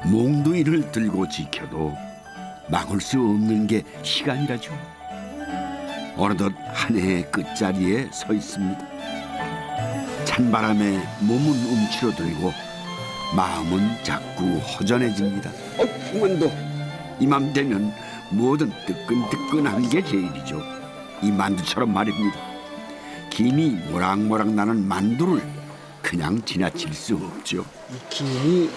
몽둥이를 들고 지켜도 막을 수 없는 게 시간이라죠. 어느덧 한 해의 끝자리에 서 있습니다. 찬바람에 몸은 움츠러들고 마음은 자꾸 허전해집니다. 만두. 이맘되면 뭐든 뜨끈뜨끈한 게 제일이죠. 이 만두처럼 말입니다. 김이 모락모락 나는 만두를 그냥 지나칠 수 없죠. 이 김이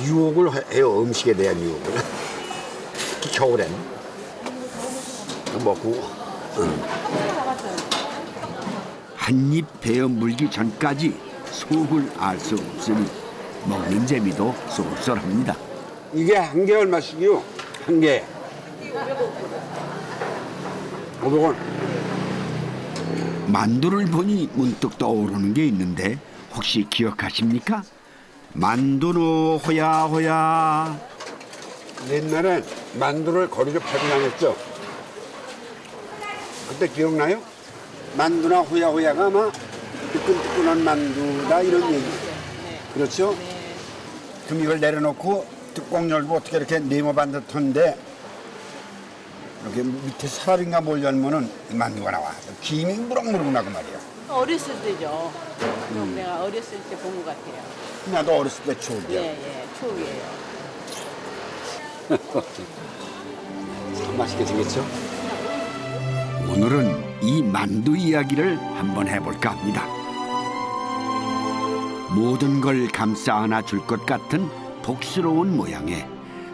유혹을 해요. 음식에 대한 유혹을. 겨울엔 먹고 한 입 베어 물기 전까지 속을 알 수 없으니 먹는 재미도 쏠쏠합니다. 이게 한 개 얼마씩이요? 한 개 500원. 만두를 보니 문득 떠오르는 게 있는데 혹시 기억하십니까? 만두노 호야호야. 옛날엔 만두를 거리로 팔고 다녔죠. 그때 기억나요? 만두나 호야호야가 아마 뜨끈뜨끈한 만두다 이런 얘기. 그렇죠? 그럼 이걸 내려놓고 뚜껑 열고 어떻게 이렇게 네모 반듯한데 이렇게 밑에 살인가 뭘 열면은 이 만두가 나와. 김이 무럭무럭 나고 말이야. 어렸을 때죠. 내가 어렸을 때 본 것 같아요. 나도 어렸을 때 추억이야. 예, 추억이에요. 참 맛있게 생겼죠? 오늘은 이 만두 이야기를 한번 해볼까 합니다. 모든 걸 감싸 안아줄 것 같은 복스러운 모양에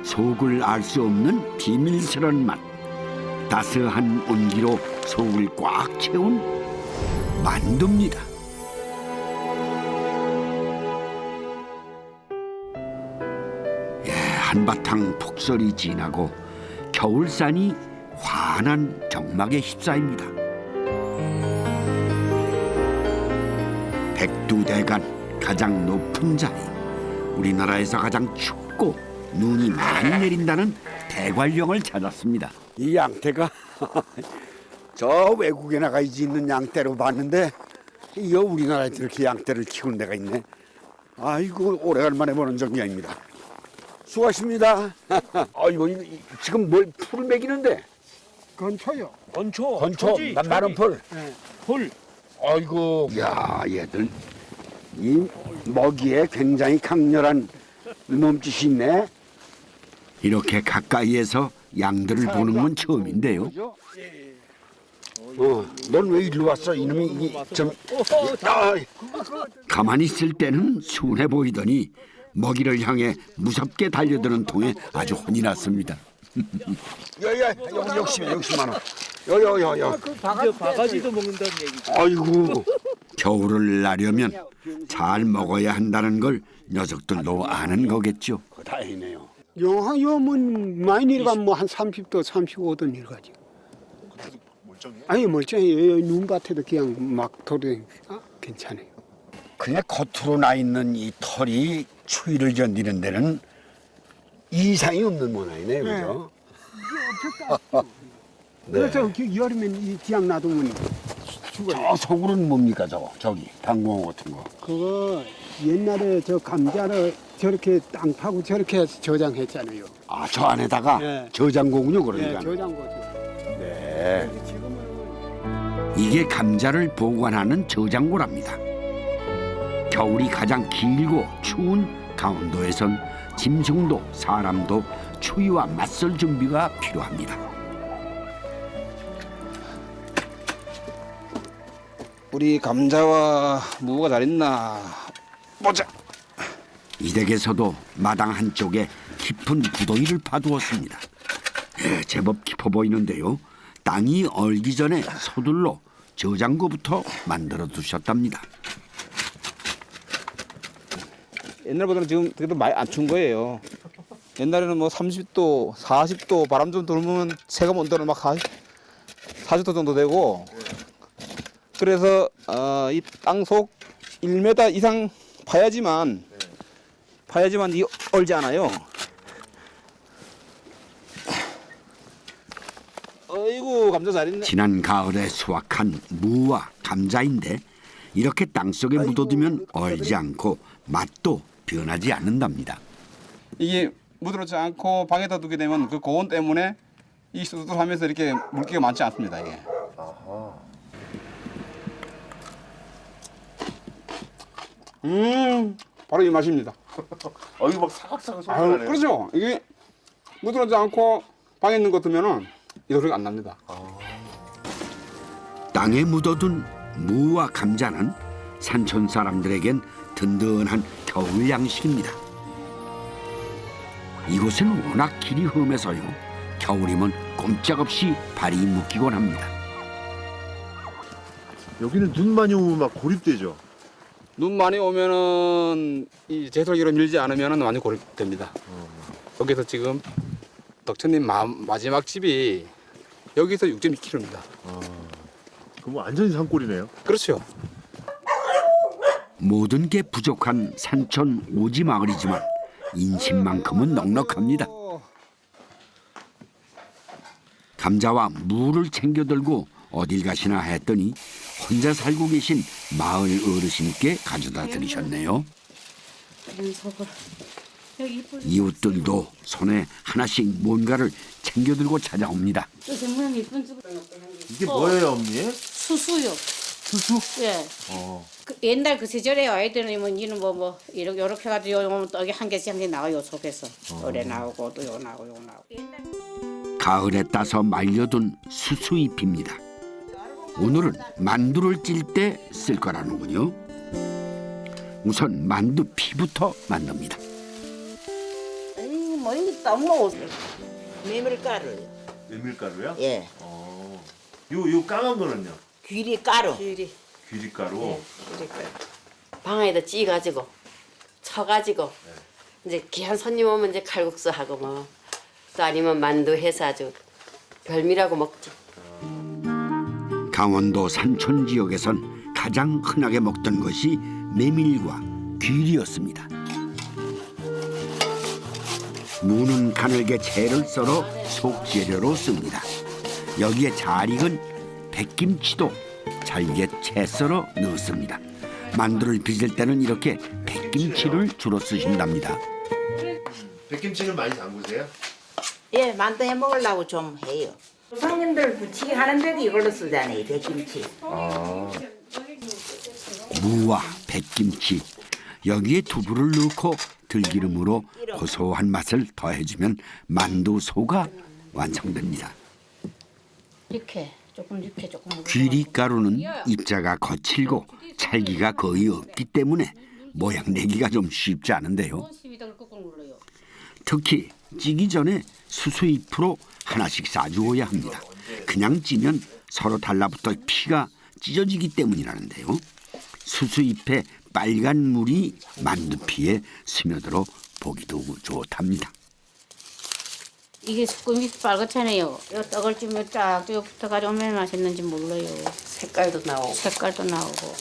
속을 알 수 없는 비밀스런 맛. 따스한 온기로 속을 꽉 채운 만두입니다. 한바탕 폭설이 지나고 겨울산이 환한 정막에 휩싸입니다. 백두대간 가장 높은 자리, 우리나라에서 가장 춥고 눈이 많이 내린다는 대관령을 찾았습니다. 이 양떼가 저 외국에 나가 있는 양떼로 봤는데 이거 우리나라에 이렇게 양떼를 키우는 데가 있네. 아이고 오래간만에 보는 전경입니다. 수고하십니다. 아이고 지금 뭘 풀을 먹이는데? 건초요. 건초, 초지, 마른 풀. 네. 풀. 아이고, 야 얘들 이 먹이에 굉장히 강렬한 몸짓이 있네. 이렇게 가까이에서 양들을 보는 건 처음인데요. 넌 왜 이리로 왔어? 이놈이 좀. 가만히 있을 때는 순해 보이더니 먹이를 향해 무섭게 달려드는 통에 아주 혼이 났습니다. 야야, 욕심 많아. 야야야야. 바가지도 먹는다는 얘기죠. 아이고. 겨울을 나려면 잘 먹어야 한다는 걸 녀석들도 아는 거겠죠. 다행이네요. 영하 요문 많이 내려가면 뭐 한 30도, 35도 내려가죠. 아니 멀쩡해요. 눈밭에도 그냥 막 돌아다니니까 괜찮아요. 그냥 겉으로 나 있는 이 털이 추위를 견디는 데는 이상이 없는 모양이네요, 그죠? 네. 그래서 여름엔 이 기양 놔두면 저 속으로는 뭡니까, 저기 방공호 같은 거. 그거 옛날에 저 감자를 저렇게 땅 파고 저렇게 해서 저장했잖아요. 아, 저 안에다가 네. 저장고군요, 네, 그러니까. 저장고죠. 네. 이게 감자를 보관하는 저장고랍니다. 겨울이 가장 길고 추운 강원도에선 짐승도 사람도 추위와 맞설 준비가 필요합니다. 우리 감자와 무가 잘 있나 보자. 이 댁에서도 마당 한쪽에 깊은 구덩이를 파두었습니다. 제법 깊어 보이는데요. 땅이 얼기 전에 서둘러 저장고부터 만들어 두셨답니다. 옛날보다는 지금 그래도 많이 안 추운 거예요. 옛날에는 뭐 30도, 40도 바람 좀 돌면 체감 온도는 막 40도 정도 되고, 그래서 이 땅속 1m 이상 파야지만 이 얼지 않아요. 어이구 감자 잘 있네. 지난 가을에 수확한 무와 감자인데 이렇게 땅속에 묻어두면 얼지 않고 맛도 변하지 않는답니다. 이게 무드럽지 않고 방에다 두게 되면 그 고온 때문에 이 수두하면서 이렇게 물기가 많지 않습니다. 이게. 바로 이 맛입니다. 이거 막 사각사각 소리가 나네요. 그렇죠. 이게 무드럽지 않고 방에 있는 거 두면은 이 소리가 안 납니다. 땅에 묻어둔 무와 감자는 산촌 사람들에겐 든든한 겨울 양식입니다. 이곳은 워낙 길이 험해서요. 겨울이면 꼼짝없이 발이 묶이곤 합니다. 여기는 눈 많이 오면 막 고립되죠. 눈 많이 오면은 이 제설기로 밀지 않으면은 많이 고립됩니다. 여기서 지금 덕천님 마지막 집이 여기서 6.2km입니다. 그럼 완전히 산골이네요. 그렇죠. 모든 게 부족한 산촌 오지 마을이지만 인심만큼은 넉넉합니다. 감자와 무를 챙겨 들고 어딜 가시나 했더니 혼자 살고 계신 마을 어르신께 가져다 드리셨네요. 이웃들도 손에 하나씩 뭔가를 챙겨 들고 찾아옵니다. 이게 뭐예요, 어머니? 수수요. 수수? 예. 그 옛날 그 시절에 아이들은 뭐 이는 뭐 이렇게 해가지고 떡이 한 개씩 나와요 속에서 오래 나오고 또 요 나오고 요 나오고. 가을에 따서 말려둔 수수잎입니다. 오늘은 만두를 찔 때 쓸 거라는군요. 우선 만두 피부터 만듭니다. 뭐 이게 너무 메밀가루. 메밀가루요? 예, 요 까만 거는요? 귀리가루. 귀리가루. 방에다 찌가지고 쳐가지고 이제 귀한 손님 오면 이제 칼국수 하고 뭐 또 아니면 만두 해서 아주 별미라고 먹지. 강원도 산촌 지역에선 가장 흔하게 먹던 것이 메밀과 귀리였습니다. 무는 가늘게 채를 썰어 속재료로 씁니다. 여기에 잘 익은 백김치도 잘게 채 썰어 넣습니다. 만두를 빚을 때는 이렇게 백김치를 주로 쓰신답니다. 백김치는 많이 담그세요? 예, 만두 해 먹으려고 좀 해요. 조상님들 부치기 하는데도 이걸로 쓰잖아요, 백김치. 무와 백김치, 여기에 두부를 넣고 들기름으로 고소한 맛을 더해주면 만두소가 완성됩니다. 이렇게 조금 귀리가루는 입자가 거칠고 찰기가 거의 없기 때문에 모양 내기가 좀 쉽지 않은데요. 특히 찌기 전에 수수잎으로 하나씩 싸주어야 합니다. 그냥 찌면 서로 달라붙어 피가 찢어지기 때문이라는데요. 수수잎에 빨간 물이 만두피에 스며들어 보기도 좋답니다. 이게 수금이 빨갛잖아요. 요 떡을 찌면 쫙 붙어가지고 얼마나 맛있는지 몰라요. 색깔도 나오고. 색깔도 나오고.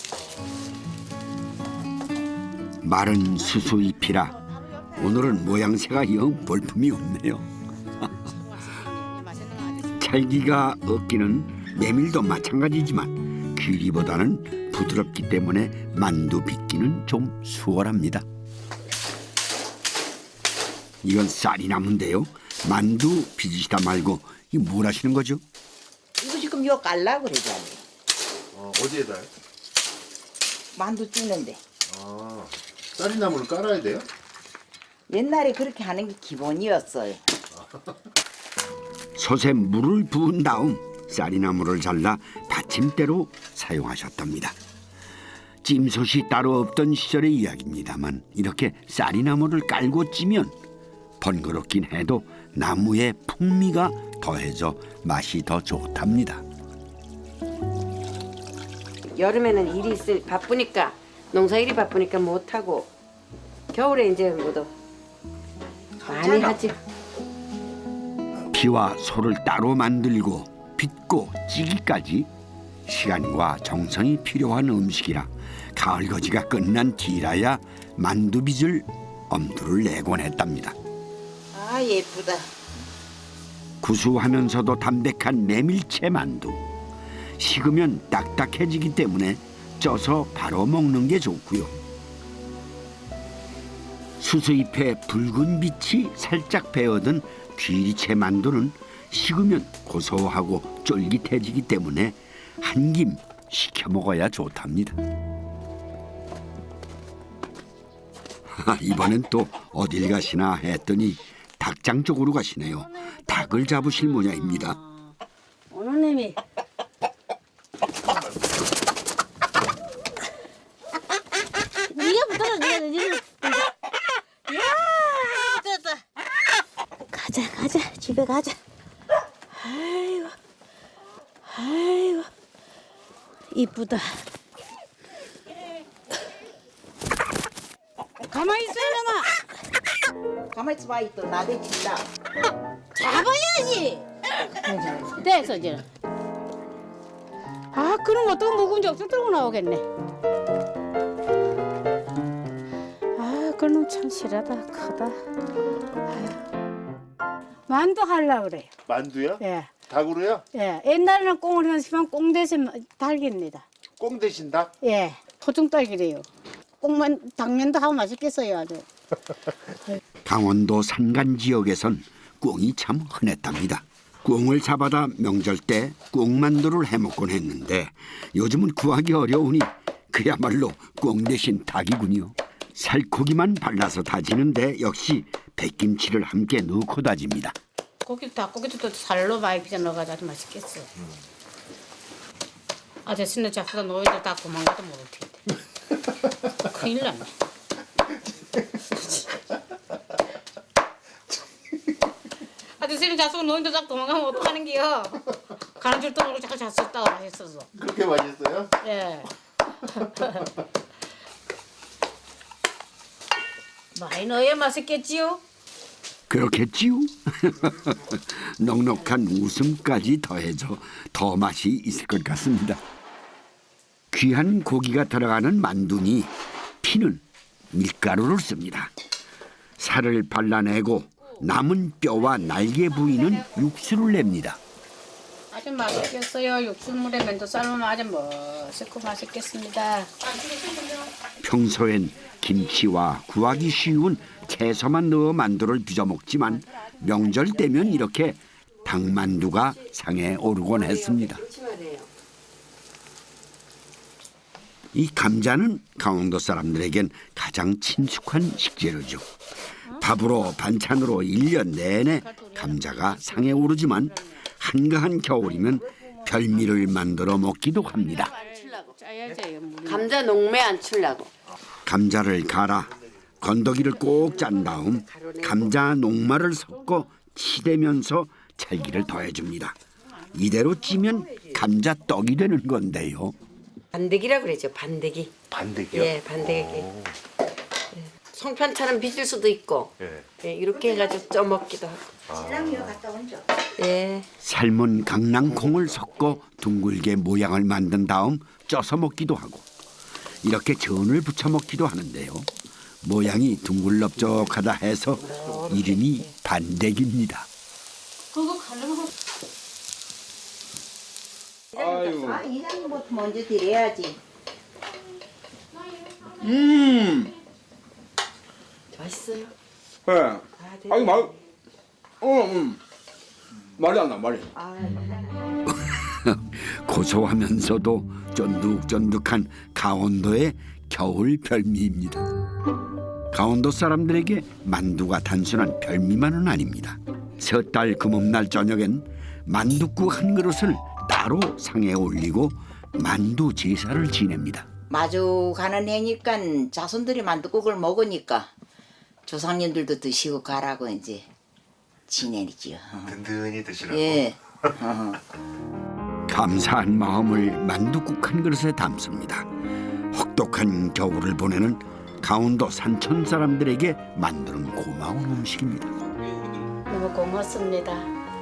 마른 수수잎이라 오늘은 모양새가 영 볼품이 없네요. 찰기가 없기는 메밀도 마찬가지지만 귀리보다는 부드럽기 때문에 만두 빚기는 좀 수월합니다. 이건 쌀이 나무인데요. 만두 빚으시다 말고 이 뭘 하시는 거죠? 이거 지금 요 깔라고 그러잖아요. 어디에다요? 만두 찌는데. 쌀이나무를 깔아야 돼요? 옛날에 그렇게 하는 게 기본이었어요. 솥에 물을 부은 다음 쌀이나무를 잘라 받침대로 사용하셨답니다. 찜솥이 따로 없던 시절의 이야기입니다만 이렇게 쌀이나무를 깔고 찌면 번거롭긴 해도 나무의 풍미가 더해져 맛이 더 좋답니다. 여름에는 일이 있을 바쁘니까 농사일이 바쁘니까 못 하고 겨울에 이제 뭐도 많이 하지. 피와 소를 따로 만들고 빚고 찌기까지 시간과 정성이 필요한 음식이라 가을거지가 끝난 뒤라야 만두빚을 엄두를 내곤 했답니다. 아, 예쁘다. 구수하면서도 담백한 메밀채 만두. 식으면 딱딱해지기 때문에 쪄서 바로 먹는 게 좋고요. 수수잎에 붉은 빛이 살짝 배어든 귀리채 만두는 식으면 고소하고 쫄깃해지기 때문에 한 김 시켜 먹어야 좋답니다. 이번엔 또 어딜 가시나 했더니 닭장 쪽으로 가시네요. 닭을 잡으실 모양입니다. 오늘님이 네가 붙어라 네가 야 붙었다. 가자 집에 가자. 아이고 이쁘다. 가만히 있어 이놈아. 가만히 있어봐 또 나대친다. 잡아야지. 됐어 이제. 아 그런 것도 묵은지 없어 들고 나오겠네. 아 그놈 참 실하다 크다. 아유. 만두 하려고 그래요. 만두요? 예. 닭으로요? 예. 옛날에는 꽁을 했지만 꽁 대신 닭입니다. 꽁 대신 닭? 예. 토종닭이래요. 꽁만 당면도 하고 맛있겠어요 아주. 강원도 산간 지역에선 꽁이 참 흔했답니다. 꽁을 잡아다 명절 때 꽁만두를 해먹곤 했는데 요즘은 구하기 어려우니 그야말로 꽁 대신 닭이군요. 살코기만 발라서 다지는데 역시 백김치를 함께 넣고 다집니다. 닭고기도 살로 많이 빚어 넣어가지고 아주 맛있겠어. 아저씨는 잡수다 노인들 다 도망가도 모를 텐데. 큰일 났네. 아저씨는 잡수고 노인들 다 도망가면 어떡하는 기요? 가는 줄도 모르고 자꾸 잡수다가 맛있어서. 그렇게 맛있어요? 예. 많이 넣어야 맛있겠지요? 그렇겠지요? 넉넉한 웃음까지 더해져 더 맛이 있을 것 같습니다. 귀한 고기가 들어가는 만두니 피는 밀가루를 씁니다. 살을 발라내고 남은 뼈와 날개 부위는 육수를 냅니다. 아주 맛있겠어요. 육수물에 맨도 삶으면 아주 멋있고 맛있겠습니다. 평소엔 김치와 구하기 쉬운 채소만 넣어 만두를 빚어 먹지만 명절 때면 이렇게 닭만두가 상에 오르곤 했습니다. 이 감자는 강원도 사람들에겐 가장 친숙한 식재료죠. 밥으로 반찬으로 1년 내내 감자가 상에 오르지만 한가한 겨울이면 별미를 만들어 먹기도 합니다. 감자 녹매 안 출라고. 감자를 갈아 건더기를 꼭 짠 다음 감자 녹말을 섞어 치대면서 찰기를 더해줍니다. 이대로 찌면 감자떡이 되는 건데요. 반대기라고 그러죠. 반대기. 반대기요? 예, 반대기. 송편처럼 빚을 수도 있고 예, 이렇게 해가지고 쪄먹기도 하고. 신랑이요 갔다 온죠. 예. 삶은 강낭콩을 섞어 둥글게 모양을 만든 다음 쪄서 먹기도 하고 이렇게 전을 부쳐 먹기도 하는데요. 모양이 둥글럽적하다 해서 이름이 반대기입니다. 그거 가려면 아유. 아 이장님부터 먼저 드려야지. 맛있어요. 예. 네. 아유 말이 안 나 말이. 고소하면서도 쫀득쫀득한 강원도의 겨울 별미입니다. 강원도 사람들에게 만두가 단순한 별미만은 아닙니다. 섣달 금음날 저녁엔 만둣국 한 그릇을 따로 상에 올리고 만두 제사를 지냅니다. 마주 가는 해니까 자손들이 만두국을 먹으니까 조상님들도 드시고 가라고 이제 지내지요. 든든히 드시라고. 예. 감사한 마음을 만둣국 한 그릇에 담습니다. 혹독한 겨울을 보내는 강원도 산촌 사람들에게 만두는 고마운 음식입니다. 너무 고맙습니다.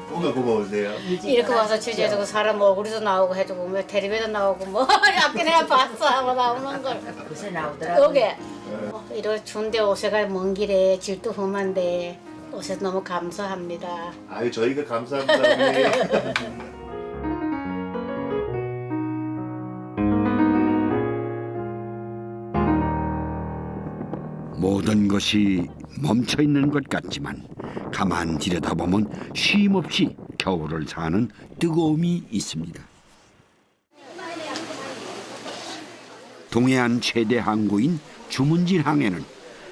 뭐가 고마우세요? 이렇게 와서 취재해주고 사람 얼굴에도 나오고 해주고 뭐 텔레비도 나오고 뭐 아까 내가 봤어 하고 나오는 걸 그새 나오더라고요. 여기 이렇게 추운데 오세가 먼 길에 질도 험한데 오셔서 너무 감사합니다. 아유 저희가 감사합니다. 어머니. 모든 것이 멈춰 있는 것 같지만 가만 들여다보면 쉼 없이 겨울을 사는 뜨거움이 있습니다. 동해안 최대 항구인 주문진항에는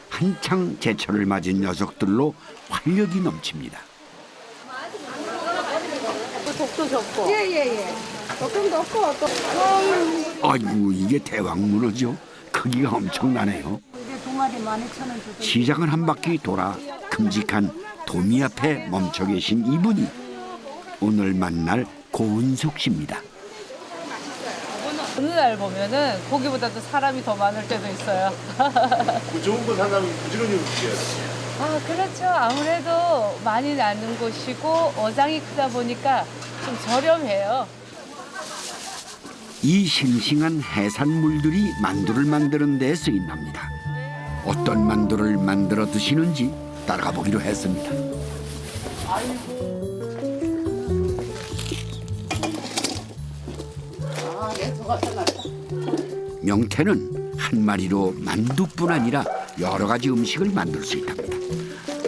한창 제철을 맞은 녀석들로 활력이 넘칩니다. 독도 좋고. 조금도 없고 또 아이고, 이게 대왕문어죠. 크기가 엄청나네요. 시장을 한 바퀴 돌아 큼직한 도미 앞에 멈춰 계신 이분이 오늘 만날 고은숙 씨입니다. 어느 날 보면은 고기보다도 사람이 더 많을 때도 있어요. 좋은 거 산다면 부지런히 움직여요. 아 그렇죠. 아무래도 많이 나는 곳이고 어장이 크다 보니까 좀 저렴해요. 이 싱싱한 해산물들이 만두를 만드는 데 쓰인답니다. 어떤 만두를 만들어 드시는지 따라가 보기로 했습니다. 명태는 한 마리로 만두뿐 아니라 여러 가지 음식을 만들 수 있답니다.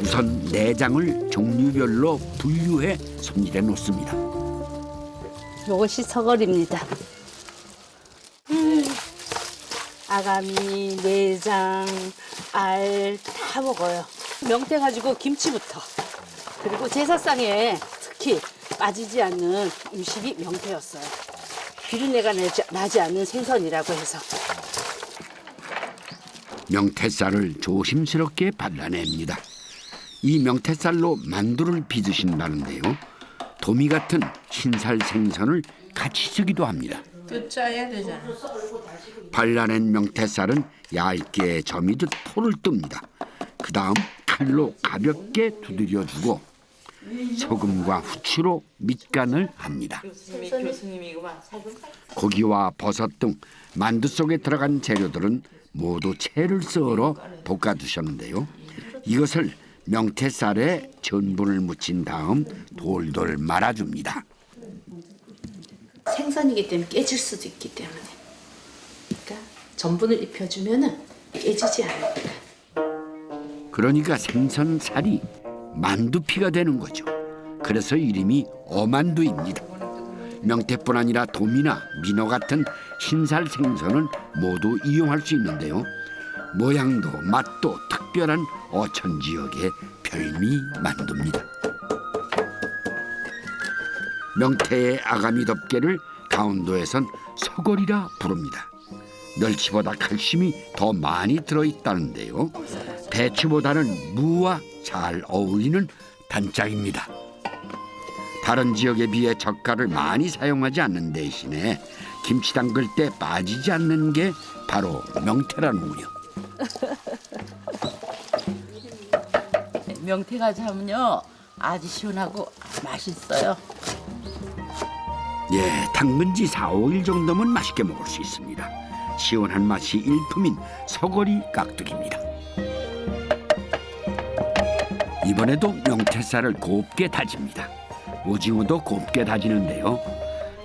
우선 내장을 종류별로 분류해 손질해 놓습니다. 요것이 서걸입니다. 아가미, 내장, 알 다 먹어요. 명태 가지고 김치부터. 그리고 제사상에 특히 빠지지 않는 음식이 명태였어요. 비린내가 나지 않는 생선이라고 해서. 명태살을 조심스럽게 발라냅니다. 이 명태살로 만두를 빚으신다는데요. 도미 같은 흰살 생선을 같이 쓰기도 합니다. 짜야 되잖아. 발라낸 명태살은 얇게 점이듯 포를 뜹니다. 그 다음 칼로 가볍게 두드려주고 소금과 후추로 밑간을 합니다. 고기와 버섯 등 만두 속에 들어간 재료들은 모두 채를 썰어 볶아두셨는데요. 이것을 명태살에 전분을 묻힌 다음 돌돌 말아줍니다. 생선이기 때문에 깨질 수도 있기 때문에, 그러니까 전분을 입혀주면은 깨지지 않습니다. 그러니까 생선살이 만두피가 되는 거죠. 그래서 이름이 어만두입니다. 명태뿐 아니라 도미나 민어 같은 흰살 생선은 모두 이용할 수 있는데요. 모양도 맛도 특별한 어촌 지역의 별미 만두입니다. 명태의 아가미 덮개를 강원도에선 서걸이라 부릅니다. 멸치보다 칼슘이 더 많이 들어있다는데요. 배추보다는 무와 잘 어울리는 단짝입니다. 다른 지역에 비해 젓갈을 많이 사용하지 않는 대신에 김치 담글 때 빠지지 않는 게 바로 명태라는군요. 명태가 잡으면요 아주 시원하고 맛있어요. 예, 담근 지 4, 5일 정도면 맛있게 먹을 수 있습니다. 시원한 맛이 일품인 서거리 깍두기입니다. 이번에도 명태살을 곱게 다집니다. 오징어도 곱게 다지는데요.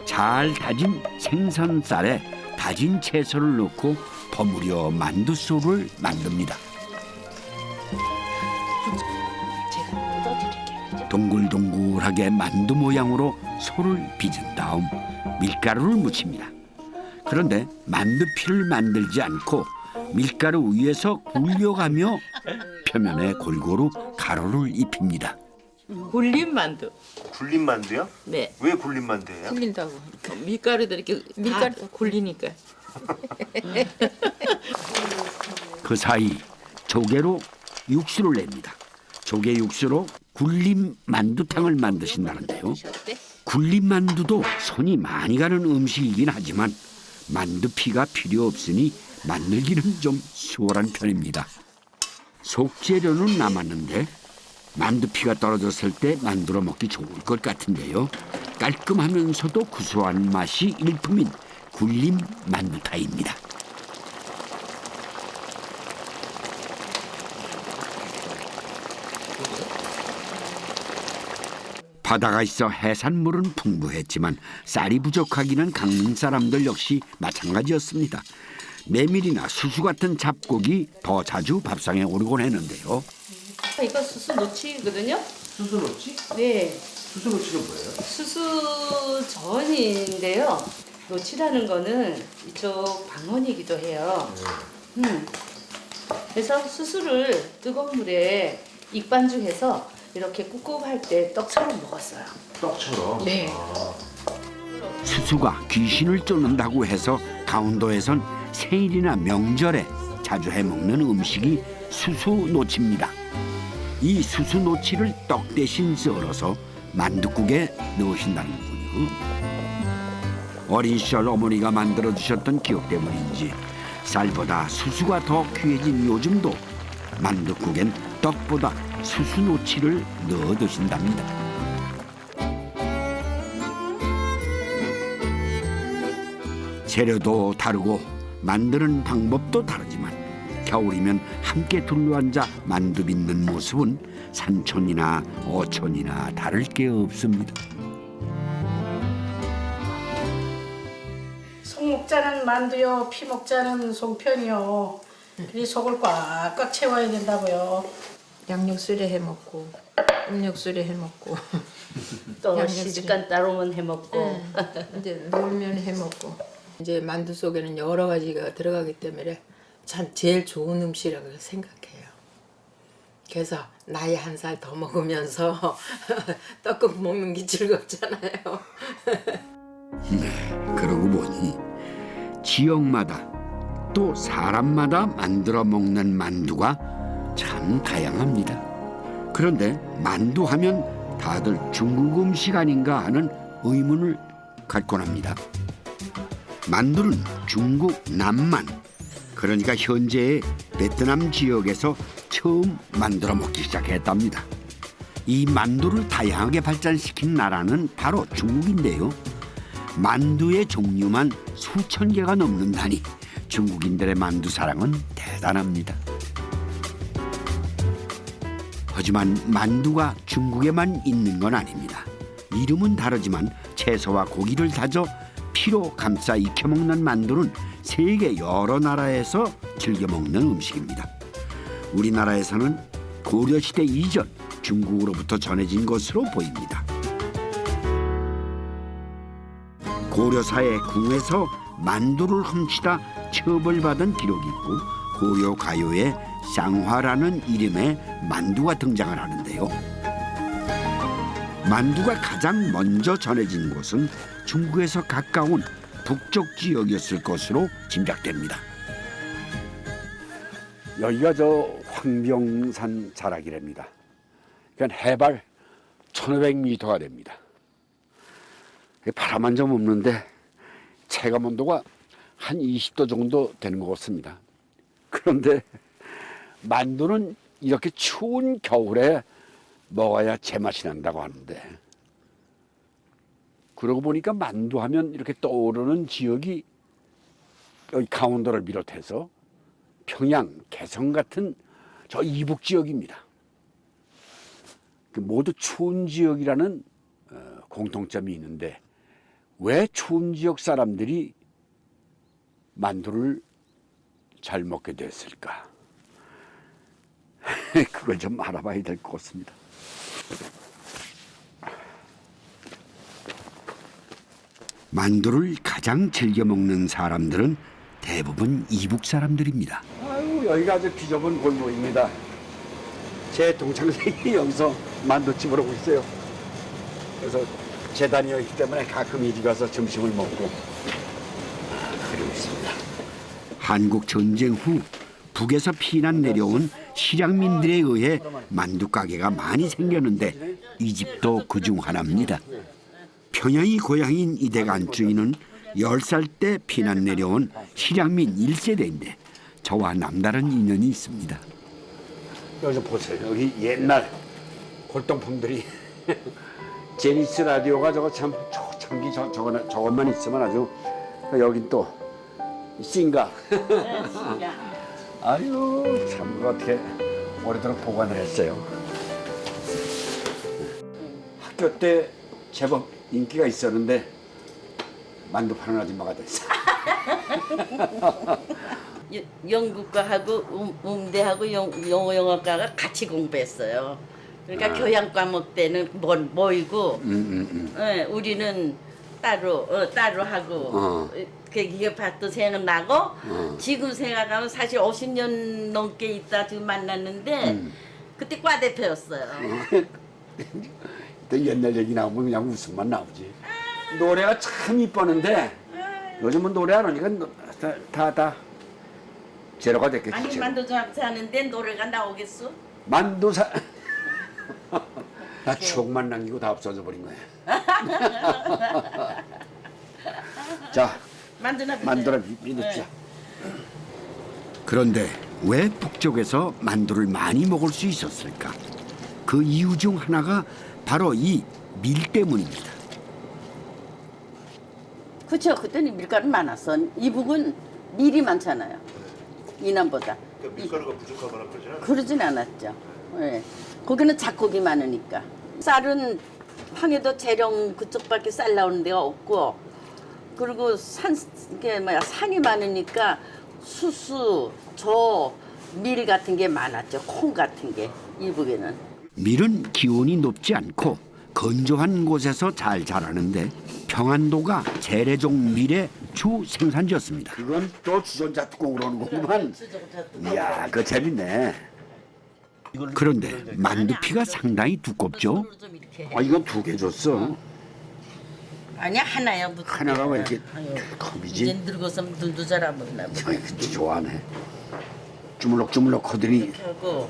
잘 다진 생선살에 다진 채소를 넣고 버무려 만두소를 만듭니다. 제가 뜯어드릴게요. 동글동글하게 만두 모양으로 소를 빚은 다음 밀가루를 묻힙니다. 그런데 만두피를 만들지 않고 밀가루 위에서 굴려가며 표면에 골고루 가루를 입힙니다. 굴린 만두. 굴린 만두요? 네. 왜 굴린 만두예요? 굴린다고. 밀가루도 이렇게 밀가루 굴리니까. 그 사이 조개로 육수를 냅니다. 조개 육수로 굴림 만두탕을 만드신다는데요. 굴림 만두도 손이 많이 가는 음식이긴 하지만 만두피가 필요 없으니 만들기는 좀 수월한 편입니다. 속재료는 남았는데 만두피가 떨어졌을 때 만들어 먹기 좋을 것 같은데요. 깔끔하면서도 구수한 맛이 일품인 굴림 만두탕입니다. 바다가 있어 해산물은 풍부했지만 쌀이 부족하기는 강릉 사람들 역시 마찬가지였습니다. 메밀이나 수수 같은 잡곡이 더 자주 밥상에 오르곤 했는데요. 이거 수수 노치거든요. 수수노치? 네, 수수노치는 뭐예요? 수수전인데요. 노치라는 거는 이쪽 방언이기도 해요. 그래서 수수를 뜨거운 물에 익반죽해서 이렇게 꿉꿉할 때 떡처럼 먹었어요. 떡처럼? 네. 수수가 귀신을 쫓는다고 해서 강원도에선 생일이나 명절에 자주 해먹는 음식이 수수노치입니다. 이 수수노치를 떡 대신 썰어서 만둣국에 넣으신다는군요. 어린 시절 어머니가 만들어주셨던 기억 때문인지 쌀보다 수수가 더 귀해진 요즘도 만둣국엔 떡보다 수수노치를 넣어 드신답니다. 재료도 다르고 만드는 방법도 다르지만 겨울이면 함께 둘러앉아 만두 빚는 모습은 산촌이나 어촌이나 다를 게 없습니다. 속 먹자는 만두요, 피 먹자는 송편이요. 이 속을 꽉꽉 채워야 된다고요. 양육수레 해먹고 음육수레 해먹고 또 양념 시집간 따로만 해먹고. 이제 놀면 해먹고 이제 만두 속에는 여러 가지가 들어가기 때문에 참 제일 좋은 음식이라고 생각해요. 그래서 나이 한 살 더 먹으면서 떡국 먹는 게 즐겁잖아요. 그러고 보니 지역마다 또 사람마다 만들어 먹는 만두가 참 다양합니다. 그런데 만두 하면 다들 중국 음식 아닌가 하는 의문을 갖곤 합니다. 만두는 중국 남만, 그러니까 현재의 베트남 지역에서 처음 만들어 먹기 시작했답니다. 이 만두를 다양하게 발전시킨 나라는 바로 중국인데요. 만두의 종류만 수천 개가 넘는다니 중국인들의 만두 사랑은 대단합니다. 하지만 만두가 중국에만 있는 건 아닙니다. 이름은 다르지만 채소와 고기를 다져 피로 감싸 익혀 먹는 만두는 세계 여러 나라에서 즐겨 먹는 음식입니다. 우리나라에서는 고려시대 이전 중국으로부터 전해진 것으로 보입니다. 고려사의 궁에서 만두를 훔치다 처벌받은 기록이 있고 고려 가요에 쌍화라는 이름의 만두가 등장을 하는데요. 만두가 가장 먼저 전해진 곳은 중국에서 가까운 북쪽 지역이었을 것으로 짐작됩니다. 여기가 저 황병산 자락이랍니다. 그러니까 해발 1500m가 됩니다. 바람 한 점 없는데 체감 온도가 한 20도 정도 되는 것 같습니다. 그런데 만두는 이렇게 추운 겨울에 먹어야 제맛이 난다고 하는데, 그러고 보니까 만두하면 이렇게 떠오르는 지역이 여기 강원도를 비롯해서 평양, 개성 같은 저 이북 지역입니다. 모두 추운 지역이라는 공통점이 있는데 왜 추운 지역 사람들이 만두를 잘 먹게 됐을까? 그걸 좀 알아봐야 될 것 같습니다. 만두를 가장 즐겨 먹는 사람들은 대부분 이북 사람들입니다. 아유, 여기가 아주 비좁은 골목입니다. 제 동창생이 여기서 만두집을 하고 있어요. 그래서 재단이 여기 있기 때문에 가끔 이리 가서 점심을 먹고 그러고 있습니다. 한국 전쟁 후 북에서 피난 내려온 실향민들에 의해 만두 가게가 많이 생겼는데 이 집도 그중 하나입니다. 평양이 고향인 이댁 안주인은 10살 때 피난 내려온 실향민 1세대인데 저와 남다른 인연이 있습니다. 여기 좀 보세요. 여기 옛날 골동품들이 제니스 라디오가 저거 참 초창기 저것만 있으면 아주, 여긴 또 싱가. 아유, 참 그거 어떻게 오래도록 보관을 했어요. 학교 때 제법 인기가 있었는데 만두 파는 아줌마가 됐어요. 영국과하고 음대하고 영어과가 같이 공부했어요. 그러니까 교양 과목 때는 모이고 예, 우리는 따로 하고 그게 밥도 생각나고 지금 생각하면 사실 50년 넘게 있다 지금 만났는데 그때 과 대표였어요. 또 옛날 얘기 나오면 그냥 웃음만 나오지. 노래가 참 이뻤는데 요즘은 노래 안 하니까 다 제로가 됐겠지. 아니 제로. 만두 장사하는데 노래가 나오겠어? 만두사. 나 추억만 남기고 다 없어져 버린 거야. 자, 만두를 믿읍시다. 그런데 왜 북쪽에서 만두를 많이 먹을 수 있었을까? 그 이유 중 하나가 바로 이 밀 때문입니다. 그렇죠. 그때는 밀가루 많았어. 이북은 밀이 많잖아요. 이남보다. 밀가루가 부족하거나 그러진 않아요? 그러진 않았죠. 예. 거기는 작곡이 많으니까. 쌀은 황해도 재령 그쪽밖에 쌀 나오는 데가 없고, 그리고 산이 많으니까 수수, 조, 밀 같은 게 많았죠. 콩 같은 게 이북에는. 밀은 기온이 높지 않고 건조한 곳에서 잘 자라는데 평안도가 재래종 밀의 주 생산지였습니다. 그건 또 주전자 뚜껑으로 오는 거구만. 이야, 그거 재밌네. 그런데 만두피가 상당히 두껍죠. 아, 이건 2개 줬어. 아니야 하나야. 하나가 왜 이렇게 이제 컵이지? 늙어서 눈도 잘 안 보이나 봐. 아이, 좋아하네. 주물럭주물럭 하더니 이렇게 하고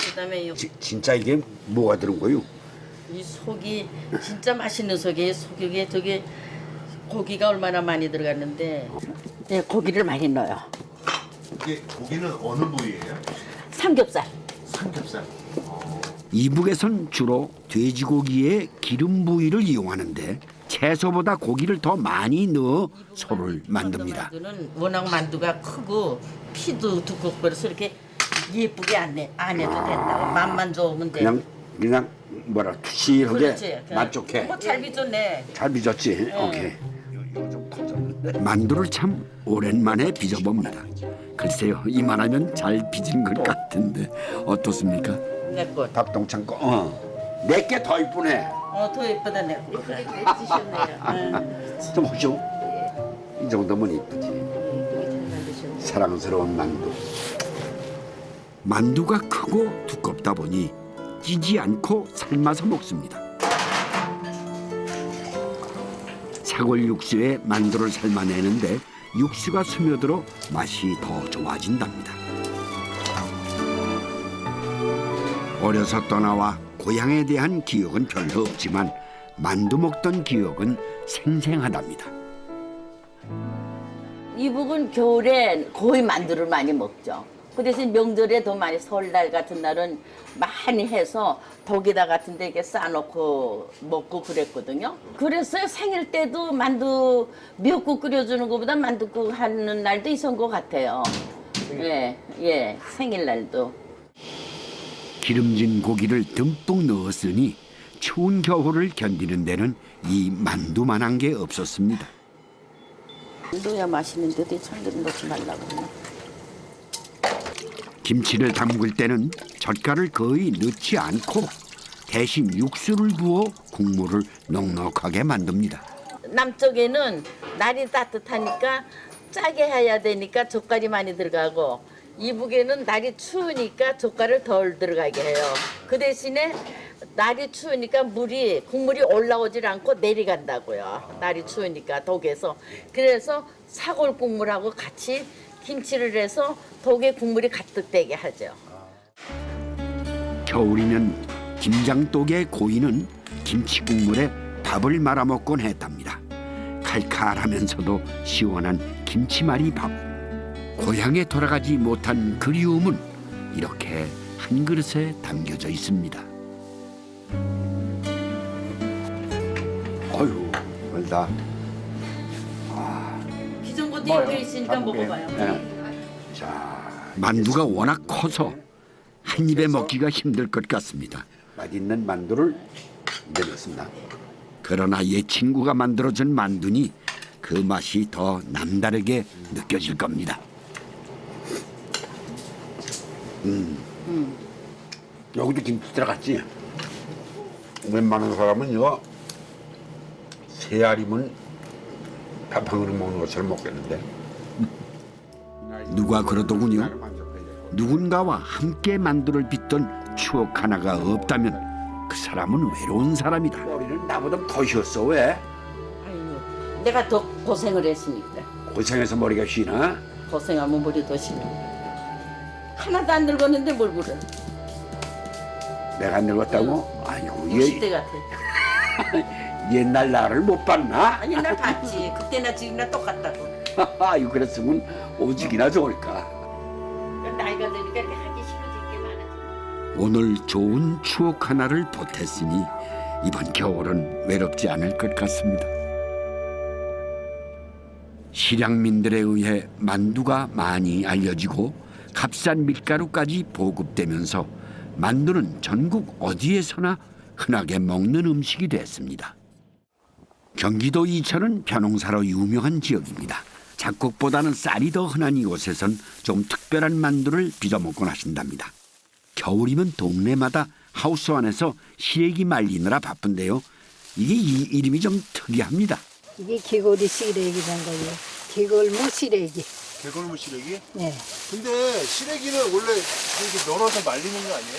그다음에 진짜 이게 뭐가 들은 거요? 이 속이 진짜 맛있는 속이에요. 속에 저게 고기가 얼마나 많이 들어갔는데, 네, 고기를 많이 넣어요. 이게 고기는 어느 부위예요? 삼겹살. 삼겹살. 이북에선 주로 돼지고기의 기름 부위를 이용하는데 채소보다 고기를 더 많이 넣어 소를 만듭니다. 만두는 워낙 만두가 크고 피도 두껍고 그래서 이렇게 예쁘게 안 해도 된다고. 맛만 좋으면 돼. 그냥 뭐라 투실하게 그렇지. 맛 좋게. 잘 빚었네. 잘 빚었지. 오케이. 만두를 참 오랜만에 빚어봅니다. 글쎄요, 이만하면 잘 빚은 것 같은데 어떻습니까? 내 것. 박동창 거. 내게 더 이쁘네. 더 예쁘다 내 것. 예쁘게 잘 빚으셨네요. 좀 보죠. 이 정도면 이쁘지. 사랑스러운 만두. 만두가 크고 두껍다 보니 찌지 않고 삶아서 먹습니다. 사골 육수에 만두를 삶아내는데 육수가 스며들어 맛이 더 좋아진답니다. 어려서 떠나와 고향에 대한 기억은 별로 없지만 만두 먹던 기억은 생생하답니다. 이북은 겨울에 거의 만두를 많이 먹죠. 그 대신 명절에 더 많이 설날 같은 날은 많이 해서 독에다 같은 데 이렇게 싸놓고 먹고 그랬거든요. 그래서 생일 때도 만두 미역국 끓여주는 것보다 만두국 하는 날도 있었던 것 같아요. 예, 생일날도. 기름진 고기를 듬뿍 넣었으니 추운 겨울을 견디는 데는 이 만두만한 게 없었습니다. 넣어야 맛있는데도 참기름 넣지 말라고 그러네. 김치를 담글 때는 젓갈을 거의 넣지 않고 대신 육수를 부어 국물을 넉넉하게 만듭니다. 남쪽에는 날이 따뜻하니까 짜게 해야 되니까 젓갈이 많이 들어가고, 이북에는 날이 추우니까 젓갈을 덜 들어가게 해요. 그 대신에 날이 추우니까 국물이 올라오질 않고 내려간다고요. 날이 추우니까 독에서. 그래서 사골 국물하고 같이 김치를 해서 독에 국물이 가득되게 하죠. 겨울이면 김장독에 고이는 김치 국물에 밥을 말아 먹곤 했답니다. 칼칼하면서도 시원한 김치말이 밥. 고향에 돌아가지 못한 그리움은 이렇게 한 그릇에 담겨져 있습니다. 어휴, 멀다. 기존것도 여기 있으니까 먹어봐요. 자, 만두가 워낙 커서 한 입에 먹기가 힘들 것 같습니다. 맛있는 만두를 이제 넣습니다. 그러나 옛 친구가 만들어준 만두니 그 맛이 더 남다르게 느껴질 겁니다. 여기도 김치 들어갔지? 웬만한 사람은 이거 3알이면 밥 한 그릇 먹는 것처럼 먹겠는데. 누가 그러더군요. 누군가와 함께 만두를 빚던 추억 하나가 없다면 그 사람은 외로운 사람이다. 머리는 나보다 더 쉬었어. 왜? 내가 더 고생을 했으니까. 고생해서 머리가 쉬나? 고생하면 머리 더 쉬는 거야. 하나도 안 늙었는데 뭘 그래. 내가 안 늙었다고? 아이고, 60대 같아. 옛날 나를 못 봤나? 아, 옛날 봤지. 그때나 지금이나 똑같다고. 아이고, 그랬으면 오직이나 좋을까. 나이가 드니까 이렇게 하기 싫어진 게 많아. 오늘 좋은 추억 하나를 보탰으니 이번 겨울은 외롭지 않을 것 같습니다. 실향민들에 의해 만두가 많이 알려지고 값싼 밀가루까지 보급되면서 만두는 전국 어디에서나 흔하게 먹는 음식이 됐습니다. 경기도 이천은 벼농사로 유명한 지역입니다. 잡곡보다는 쌀이 더 흔한 이곳에선 좀 특별한 만두를 빚어먹곤 하신답니다. 겨울이면 동네마다 하우스 안에서 시래기 말리느라 바쁜데요. 이게 이 이름이 좀 특이합니다. 이게 개골이 시래기란 거예요. 개골무 시래기. 개골무 시래기? 네. 근데 시래기는 원래 이렇게 널어서 말리는 거 아니에요?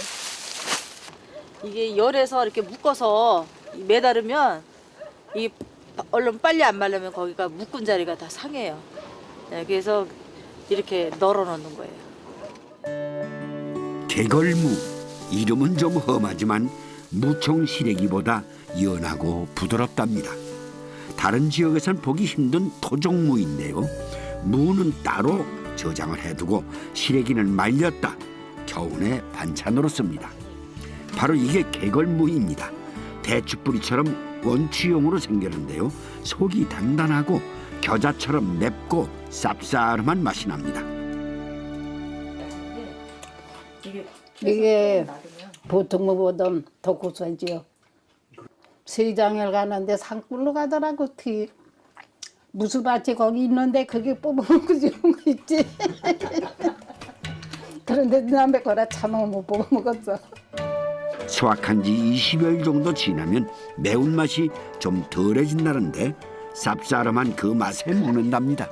이게 열에서 이렇게 묶어서 매다르면 이 얼른 빨리 안 말르면 거기가 묶은 자리가 다 상해요. 네, 그래서 이렇게 널어 놓는 거예요. 개걸무, 이름은 좀 험하지만 무청 시래기보다 연하고 부드럽답니다. 다른 지역에선 보기 힘든 토종무인데요. 무는 따로 저장을 해두고 시래기는 말렸다 겨우내 반찬으로 씁니다. 바로 이게 개걸무입니다. 대추뿌리처럼 원추형으로 생겼는데요. 속이 단단하고 겨자처럼 맵고 쌉싸름한 맛이 납니다. 이게 보통 무보다 더 고소하지요. 시장을 가는데 산골로 가더라고. 무수밭이 거기 있는데 그게 뽑아먹고 좋은 거 있지. 그런데 남의 거라 참아 못 뽑아먹었어. 수확한 지 20여일 정도 지나면 매운맛이 좀 덜해진다는데 쌉싸름한 그 맛에 먹는답니다.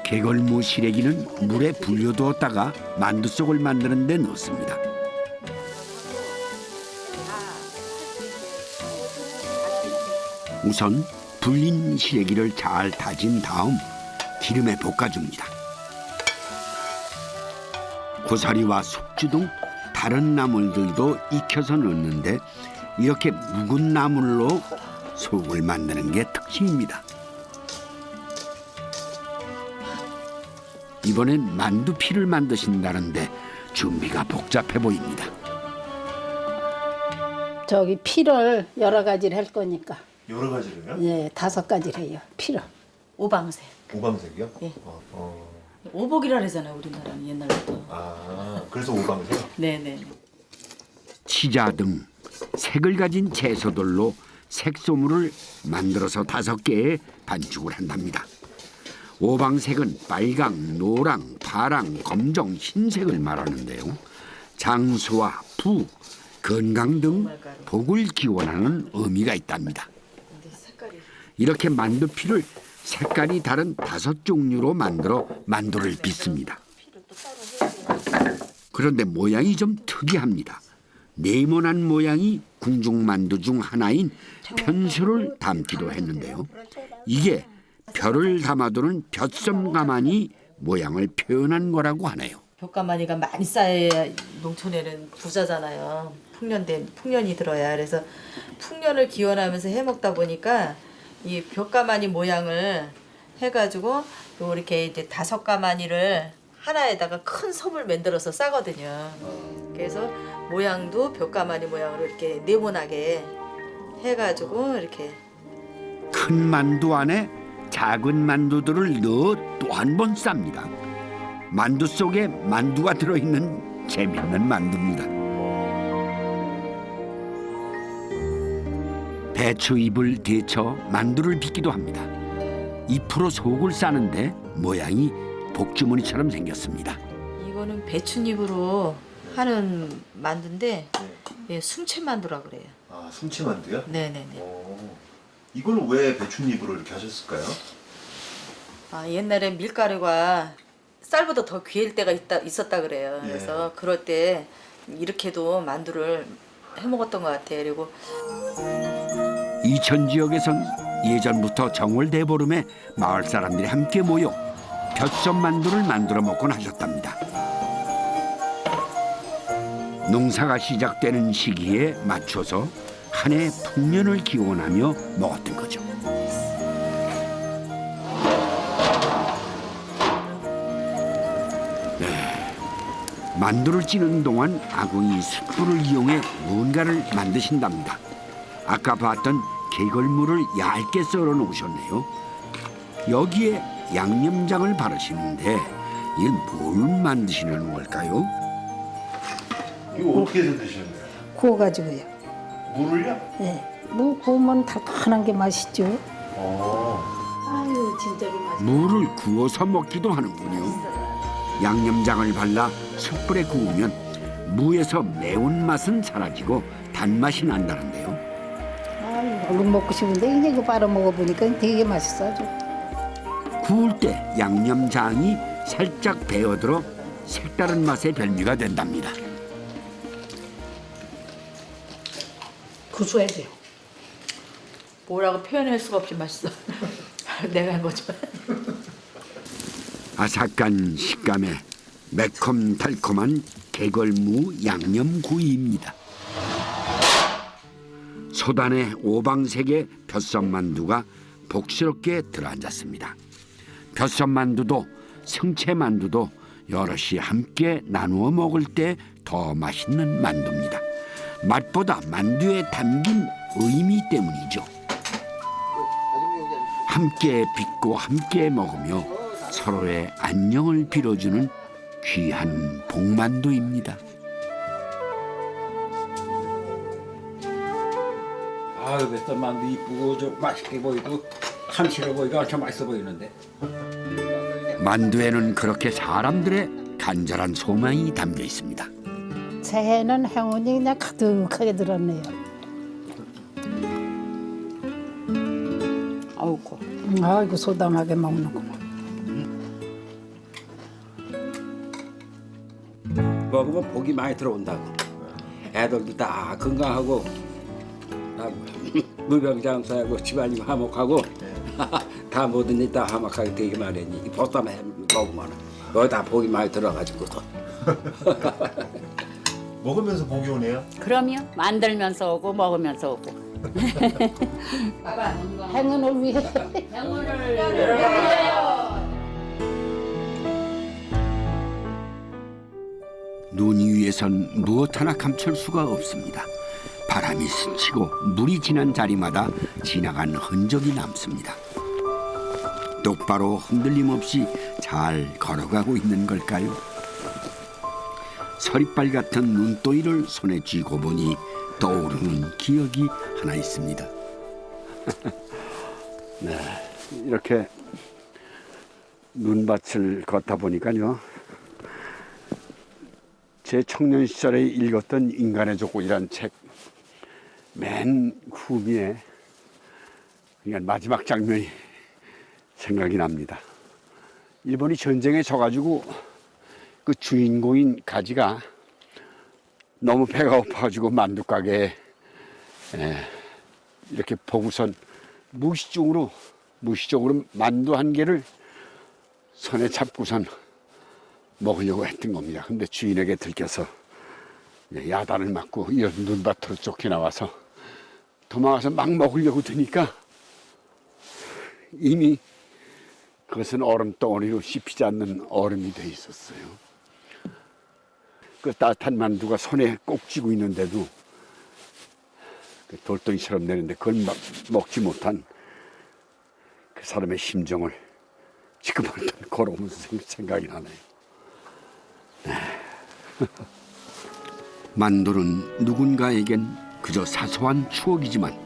개걸무 시래기는 물에 불려두었다가 만두 속을 만드는 데 넣습니다. 우선 불린 시래기를 잘 다진 다음 기름에 볶아줍니다. 고사리와 숙주 등 다른 나물들도 익혀서 넣는데 이렇게 묵은 나물로 속을 만드는 게 특징입니다. 이번엔 만두피를 만드신다는데 준비가 복잡해 보입니다. 저기 피를 여러 가지를 할 거니까. 여러 가지로요? 예, 5가지를 해요. 피를. 오방색. 오방색이요? 예. 오복이라 그러잖아요. 우리나라는 옛날부터. 아, 그래서 오방색? 네네. 치자 등 색을 가진 채소들로 색소물을 만들어서 5개의 반죽을 한답니다. 오방색은 빨강, 노랑, 파랑, 검정, 흰색을 말하는데요. 장수와 부, 건강 등 복을 기원하는 의미가 있답니다. 이렇게 만두피를 색깔이 다른 5종류로 만들어 만두를 빚습니다. 그런데 모양이 좀 특이합니다. 네모난 모양이 궁중만두 중 하나인 편수를 담기도 했는데요. 이게 별을 담아두는 볕섬가마니 모양을 표현한 거라고 하네요. 벽가마니가 많이 쌓여야 농촌에는 부자잖아요. 풍년이 들어야. 그래서 풍년을 기원하면서 해먹다 보니까 이 벽가마니 모양을 해가지고 이렇게 이제 5가마니를 하나에다가 큰 섬을 만들어서 싸거든요. 그래서 모양도 벽가마니 모양으로 이렇게 네모나게 해가지고 이렇게 큰 만두 안에 작은 만두들을 넣어 또 한 번 쌉니다. 만두 속에 만두가 들어있는 재밌는 만두입니다. 배추 잎을 데쳐 만두를 빚기도 합니다. 잎으로 속을 싸는데 모양이 복주머니처럼 생겼습니다. 이거는 배춧잎으로 하는 만두인데 예, 숭채만두라 그래요. 아, 숭치만두요? 네네네. 이거는 왜 배춧잎으로 이렇게 하셨을까요? 아, 옛날에 밀가루가 쌀보다 더 귀할 때가 있었다 그래요. 예. 그래서 그럴 때 이렇게도 만두를 해 먹었던 것 같아요. 그리고 이천 지역에선 예전부터 정월 대보름에 마을 사람들이 함께 모여 벼섬 만두를 만들어 먹곤 하셨답니다. 농사가 시작되는 시기에 맞춰서 한 해 풍년을 기원하며 먹었던 거죠. 만두를 찌는 동안 아궁이 숯불을 이용해 무언가를 만드신답니다. 아까 봤던 개걸무를 얇게 썰어 놓으셨네요. 여기에 양념장을 바르시는데 이건 뭘 만드시는 걸까요? 이거 어떻게 해서 드시는 거예요? 구워가지고요. 물을요? 네. 무 구우면 달큰한 게 맛있죠. 아유 진짜 그 맛이. 무를 구워서 먹기도 하는군요. 양념장을 발라 숯불에 구우면 무에서 매운맛은 사라지고 단맛이 난다는데요. 얼른 먹고 싶은데 이거 빨아 먹어보니까 되게 맛있어 아주. 구울 때 양념장이 살짝 배어들어 색다른 맛의 별미가 된답니다. 구수해야 돼요. 뭐라고 표현할 수가 없이 맛있어. 내가 한 거지만. 아삭한 식감에 매콤달콤한 개걸무 양념구이입니다. 소단의 오방색의 벼썸만두가 복스럽게 들어앉았습니다. 벼썸만두도 성채만두도 여럿이 함께 나누어 먹을 때 더 맛있는 만두입니다. 맛보다 만두에 담긴 의미 때문이죠. 함께 빚고 함께 먹으며 서로의 안녕을 빌어주는 귀한 복만두입니다. 아유, 뱃살 만두 이쁘고 저 맛있게 보이고 감칠해 보이고 엄청 맛있어 보이는데. 만두에는 그렇게 사람들의 간절한 소망이 담겨 있습니다. 새해는 행운이 그냥 가득하게 들었네요. 아이고, 아이고 소담하게 먹는구만. 먹으면 복이 많이 들어온다고. 애들도 다 건강하고 무병장수하고 집안이 화목하고 다 모든 일 다 화목하게 되게 마련이. 보쌈 해 먹으면 거기 다 복이 많이 들어가지고서. 먹으면서 복이 오네요. 그럼요. 만들면서 오고 먹으면서 오고. 행운을 위해. 눈 위에선 무엇 하나 감출 수가 없습니다. 바람이 스치고 물이 지난 자리마다 지나간 흔적이 남습니다. 똑바로 흔들림 없이 잘 걸어가고 있는 걸까요? 서리빨 같은 눈도이를 손에 쥐고 보니 떠오르는 기억이 하나 있습니다. 네, 이렇게 눈밭을 걷다 보니까요. 제 청년 시절에 읽었던 인간의 조건이란 책 맨 후미에 그러니까 마지막 장면이 생각이 납니다. 일본이 전쟁에 져가지고 그 주인공인 가지가 너무 배가 고파가지고 만두 가게에 이렇게 보고선 무의식적으로 만두 한 개를 손에 잡고선 먹으려고 했던 겁니다. 근데 주인에게 들켜서 야단을 맞고 이런 눈밭으로 쫓겨나와서 도망가서 막 먹으려고 드니까 이미 그것은 얼음 덩어리로 씹히지 않는 얼음이 돼 있었어요. 그 따뜻한 만두가 손에 꼭 쥐고 있는데도 그 돌덩이처럼 내는데 그걸 먹지 못한 그 사람의 심정을 지금 걸어오면서 생각이 나네요. 만두는 누군가에겐 그저 사소한 추억이지만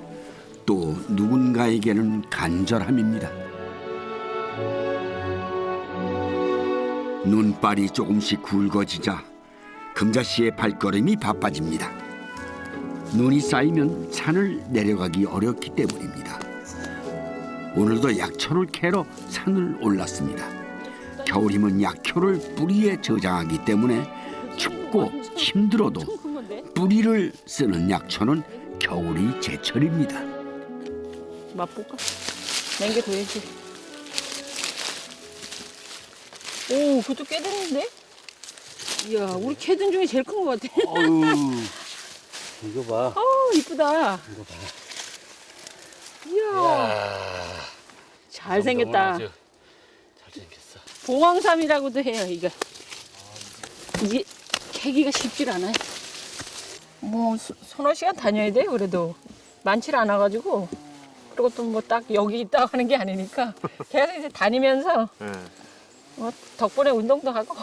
또 누군가에게는 간절함입니다. 눈발이 조금씩 굵어지자 금자 씨의 발걸음이 바빠집니다. 눈이 쌓이면 산을 내려가기 어렵기 때문입니다. 오늘도 약초를 캐러 산을 올랐습니다. 겨울이면 약초를 뿌리에 저장하기 때문에 춥고 힘들어도 뿌리를 쓰는 약초는 겨울이 제철입니다. 맛볼까? 맹게 도야지. 오, 그것도 꽤 됐는데? 이야, 우리 캐든 중에 제일 큰 것 같아. 어우, 이거 봐. 이쁘다. 이거 봐. 이야, 잘생겼다. 잘생겼어. 봉황삼이라고도 해요, 이거. 이게 캐기가 쉽질 않아요. 뭐, 서너 시간 다녀야 돼, 그래도. 많질 않아가지고. 그리고 또 뭐 딱 여기 있다 하는 게 아니니까. 계속 이제 다니면서. 뭐 덕분에 운동도 하고.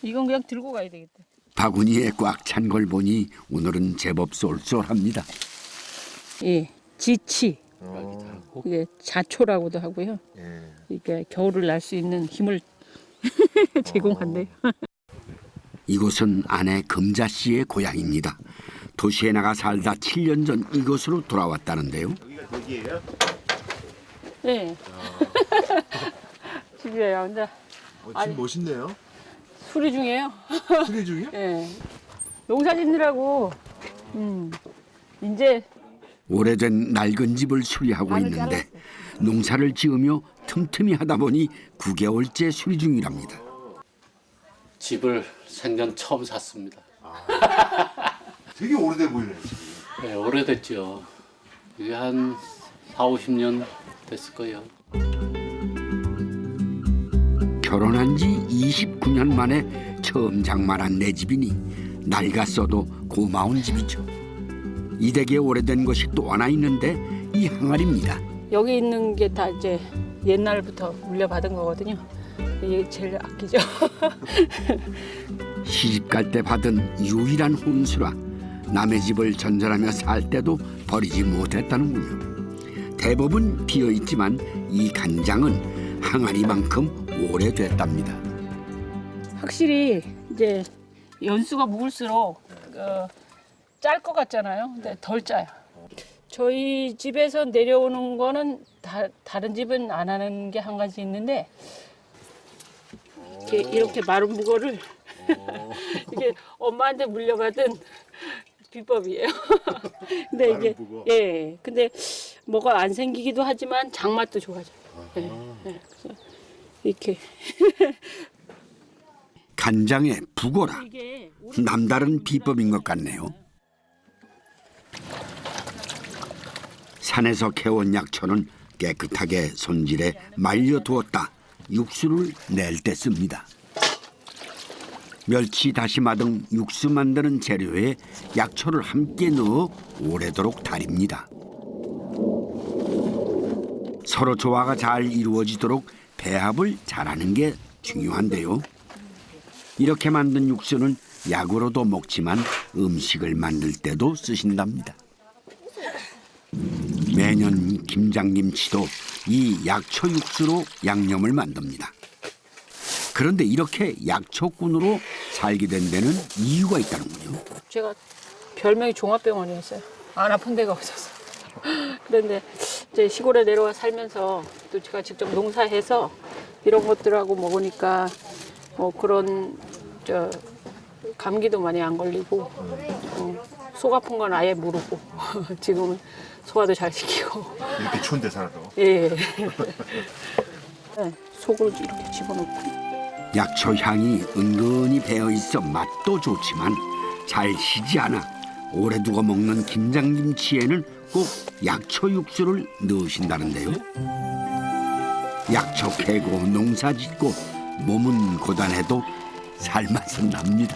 이건 그냥 들고 가야 되겠다. 바구니에 꽉 찬 걸 보니 오늘은 제법 쏠쏠합니다. 예, 지치. 이게 자초라고도 하고요. 이게 겨울을 날 수 있는 힘을 제공한대요. 이곳은 아내 금자 씨의 고향입니다. 도시에 나가 살다 7년 전 이곳으로 돌아왔다는데요. 여기가 거기예요? 네. 집이에요. 근데 집 멋있네요. 수리 중이에요. 수리 중이요? 네. 농사 짓느라고 이제 오래된 낡은 집을 수리하고 있는데 농사를 지으며 틈틈이 하다 보니 9개월째 수리 중이랍니다. 집을 생전 처음 샀습니다. 되게 오래돼 보이네요. 네, 오래됐죠. 이게 한 4, 50년 됐을 거예요. 결혼한 지 29년 만에 처음 장만한 내 집이니 낡았어도 고마운 집이죠. 이 댁에 오래된 것이 또 하나 있는데 이 항아리입니다. 여기 있는 게 다 이제 옛날부터 물려받은 거거든요. 이게 제일 아끼죠. 시집 갈 때 받은 유일한 혼수라 남의 집을 전전하며 살 때도 버리지 못했다는군요. 대부분 비어 있지만 이 간장은 항아리만큼 오래됐답니다. 확실히 이제 연수가 묵을수록 짤 것 같잖아요. 근데 덜 짜요. 저희 집에서 내려오는 거는 다른 집은 안 하는 게 한 가지 있는데 이렇게 마른 무거를 이게 엄마한테 물려받은 비법이에요. 근데 이게 예, 근데 뭐가 안 생기기도 하지만 장맛도 좋아져요. 예, 예. 이렇게 간장의 부고라 남다른 비법인 것 같네요. 산에서 캐온 약초는 깨끗하게 손질해 말려두었다 육수를 낼 때 씁니다. 멸치, 다시마 등 육수 만드는 재료에 약초를 함께 넣어 오래도록 달입니다. 서로 조화가 잘 이루어지도록 배합을 잘하는 게 중요한데요. 이렇게 만든 육수는 약으로도 먹지만 음식을 만들 때도 쓰신답니다. 매년 김장김치도 이 약초 육수로 양념을 만듭니다. 그런데 이렇게 약초꾼으로 살게 된 데는 이유가 있다는군요. 제가 별명이 종합병원이었어요. 안 아픈 데가 없어서. 그런데 이제 시골에 내려와 살면서 또 제가 직접 농사해서 이런 것들하고 먹으니까 뭐 그런 감기도 많이 안 걸리고 속 아픈 건 아예 모르고 지금은 소화도 잘 시키고. 이렇게 추운 데 살아도. 예. 네, 속을 이렇게 집어넣고. 약초 향이 은근히 배어 있어 맛도 좋지만 잘 시지 않아 오래 두고 먹는 김장김치에는 꼭 약초 육수를 넣으신다는데요. 약초 캐고 농사 짓고 몸은 고단해도 살맛은 납니다.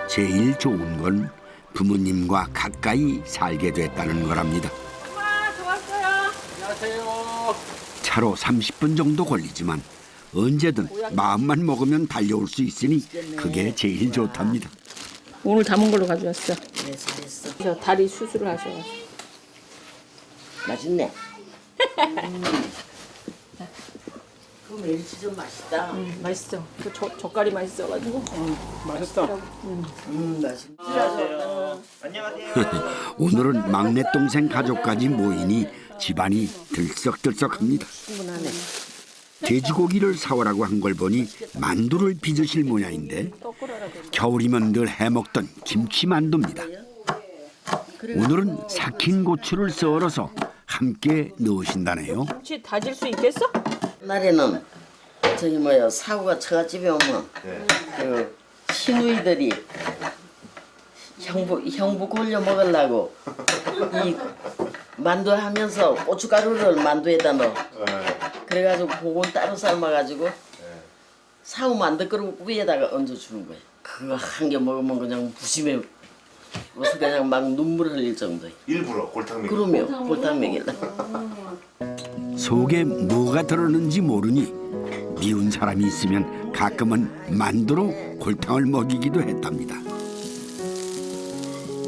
제일 좋은 건 부모님과 가까이 살게 됐다는 거랍니다. 엄마, 저 왔어요. 안녕하세요. 차로 30분 정도 걸리지만 언제든 마음만 먹으면 달려올 수 있으니 그게 제일 좋답니다. 오늘 담은 걸로 가져왔어. 네, 잘했어. 저 다리 수술을 하셔가지고. 맛있네. 그 멸치 좀 맛있다. 맛있어. 그 젓갈이 맛있어가지고. 맛있다. 맛있다. 오늘은 막내 동생 가족까지 모이니 집안이 들썩들썩합니다. 충분하네. 돼지고기를 사오라고 한 걸 보니 만두를 빚으실 모양인데 겨울이면 늘 해먹던 김치만두입니다. 오늘은 삭힌 고추를 썰어서 함께 넣으신다네요. 김치 다질 수 있겠어? 옛날에는 저기 뭐야 사고가 처갓집에 오면 그 시누이들이 형부 골려 먹으려고 이 만두 하면서 고춧가루를 만두에다 넣어. 그래가지고 그건 따로 삶아가지고 사고 만두 끓이고 위에다가 얹어주는 거야. 그거 한 개 먹으면 그냥 부심에 무슨 그냥 막 눈물 흘릴 정도야. 일부러 골탕 먹이. 그러면 골탕 먹일라. 속에 뭐가 들었는지 모르니 미운 사람이 있으면 가끔은 만두로 골탕을 먹이기도 했답니다.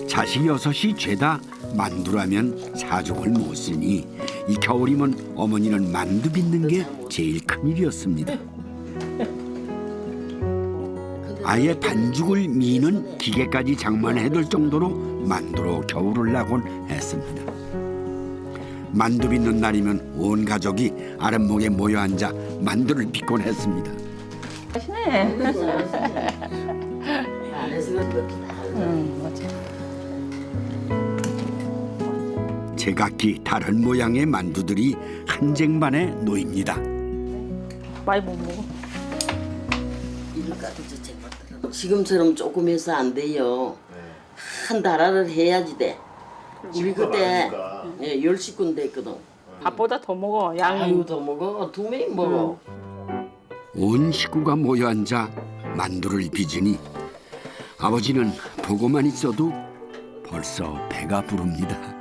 자식 여섯이 죄다 만두라면 사족을 못 쓰니 이 겨울이면 어머니는 만두 빚는 게 제일 큰일이었습니다. 아예 반죽을 미는 기계까지 장만해둘 정도로 만두로 겨울을 나곤 했습니다. 만두 빚는 날이면 온 가족이 아랫목에 모여 앉아 만두를 빚곤 했습니다. 맛있네. 맞아. 제각기 다른 모양의 만두들이 한 쟁반에 놓입니다. 많이 못 먹어. 지금처럼 조금 해서 안 돼요. 한 달아를 해야지 돼. 우리 그때 10식구인데 했거든. 밥보다 더 먹어. 양이. 아유 더 먹어. 2명이 먹어. 온 식구가 모여 앉아 만두를 빚으니 아버지는 보고만 있어도 벌써 배가 부릅니다.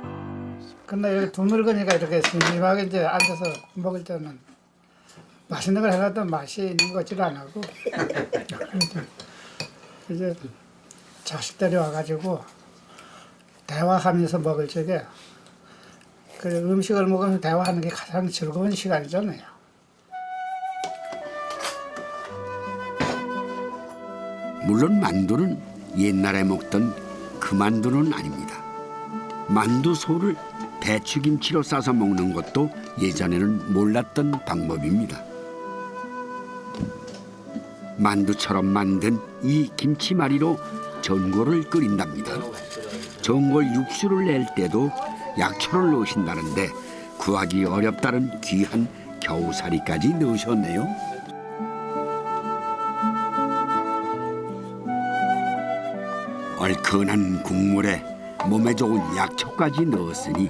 근데 이렇게 드물거니까 이렇게 심심하게 이제 앉아서 먹을 때는 맛있는 걸 해놔도 맛이 있는 것 같지도 안 하고 이제 자식들이 와가지고 대화하면서 먹을 적에 그 음식을 먹으면 대화하는 게 가장 즐거운 시간이잖아요. 물론 만두는 옛날에 먹던 그 만두는 아닙니다. 만두소를 배추김치로 싸서 먹는 것도 예전에는 몰랐던 방법입니다. 만두처럼 만든 이 김치말이로 전골을 끓인답니다. 전골 육수를 낼 때도 약초를 넣으신다는데 구하기 어렵다는 귀한 겨우살이까지 넣으셨네요. 얼큰한 국물에 몸에 좋은 약초까지 넣었으니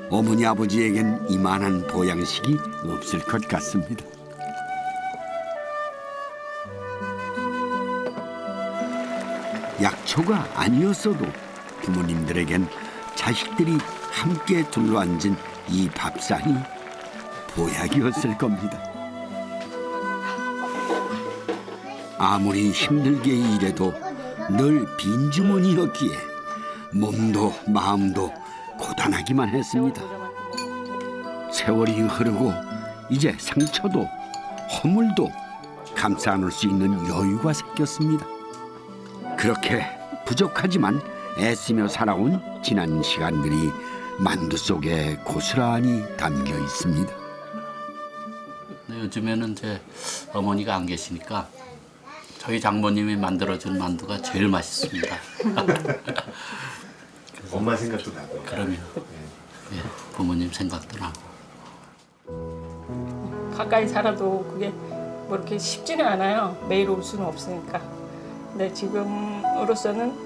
어머니 아버지에겐 이만한 보양식이 없을 것 같습니다. 약초가 아니었어도 부모님들에겐 자식들이 함께 둘러앉은 이 밥상이 보약이었을 겁니다. 아무리 힘들게 일해도 늘 빈주머니였기에 몸도 마음도 고단하기만 했습니다. 세월이 흐르고 이제 상처도 허물도 감싸 안을 수 있는 여유가 생겼습니다. 그렇게 부족하지만 애쓰며 살아온 지난 시간들이 만두 속에 고스란히 담겨 있습니다. 요즘에는 이제 어머니가 안 계시니까 저희 장모님이 만들어준 만두가 제일 맛있습니다. 엄마 생각도 나고. 그럼요. 예, 부모님 생각도 나고. 가까이 살아도 그게 뭐 이렇게 쉽지는 않아요. 매일 올 수는 없으니까. 근데 지금으로서는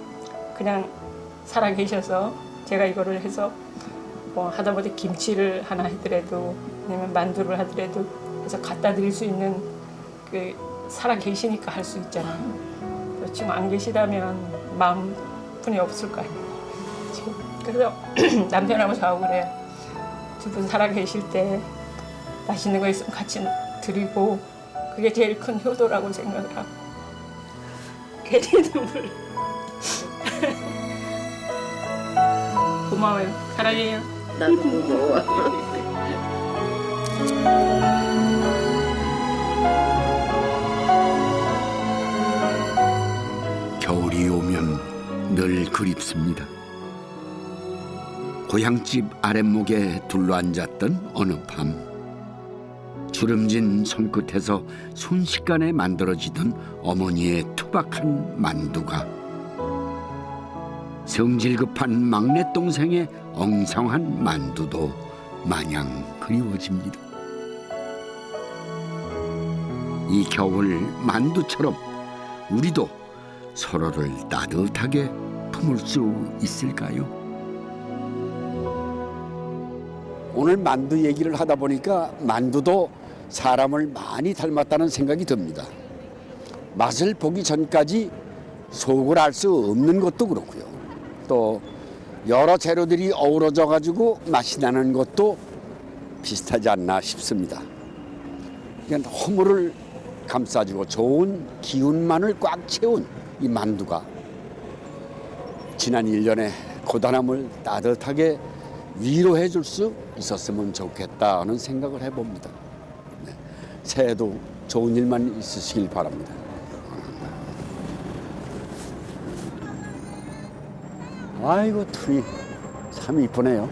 그냥 살아 계셔서 제가 이거를 해서 뭐 하다못해 김치를 하나 하더라도 아니면 만두를 하더라도 해서 갖다 드릴 수 있는 그 살아 계시니까 할 수 있잖아요. 지금 안 계시다면 마음뿐이 없을 거 아니에요. 지금 그래서 남편하고 저하고 그래요. 두 분 살아 계실 때 맛있는 거 있으면 같이 드리고 그게 제일 큰 효도라고 생각을 하고. 대리 눈물. 고마워요. 사랑해요. 나도 고마워. 겨울이 오면 늘 그립습니다. 고향집 아랫목에 둘러앉았던 어느 밤, 주름진 손끝에서 순식간에 만들어지던 어머니의 투박한 만두가 성질 급한 막내 동생의 엉성한 만두도 마냥 그리워집니다. 이 겨울 만두처럼 우리도 서로를 따뜻하게 품을 수 있을까요? 오늘 만두 얘기를 하다 보니까 만두도 사람을 많이 닮았다는 생각이 듭니다. 맛을 보기 전까지 속을 알 수 없는 것도 그렇고요. 또 여러 재료들이 어우러져 가지고 맛이 나는 것도 비슷하지 않나 싶습니다. 그냥 허물을 감싸주고 좋은 기운만을 꽉 채운 이 만두가 지난 1년의 고단함을 따뜻하게 위로해 줄 수 있었으면 좋겠다는 생각을 해봅니다. 네. 새해도 좋은 일만 있으시길 바랍니다. 아이고, 툴이 참 이쁘네요.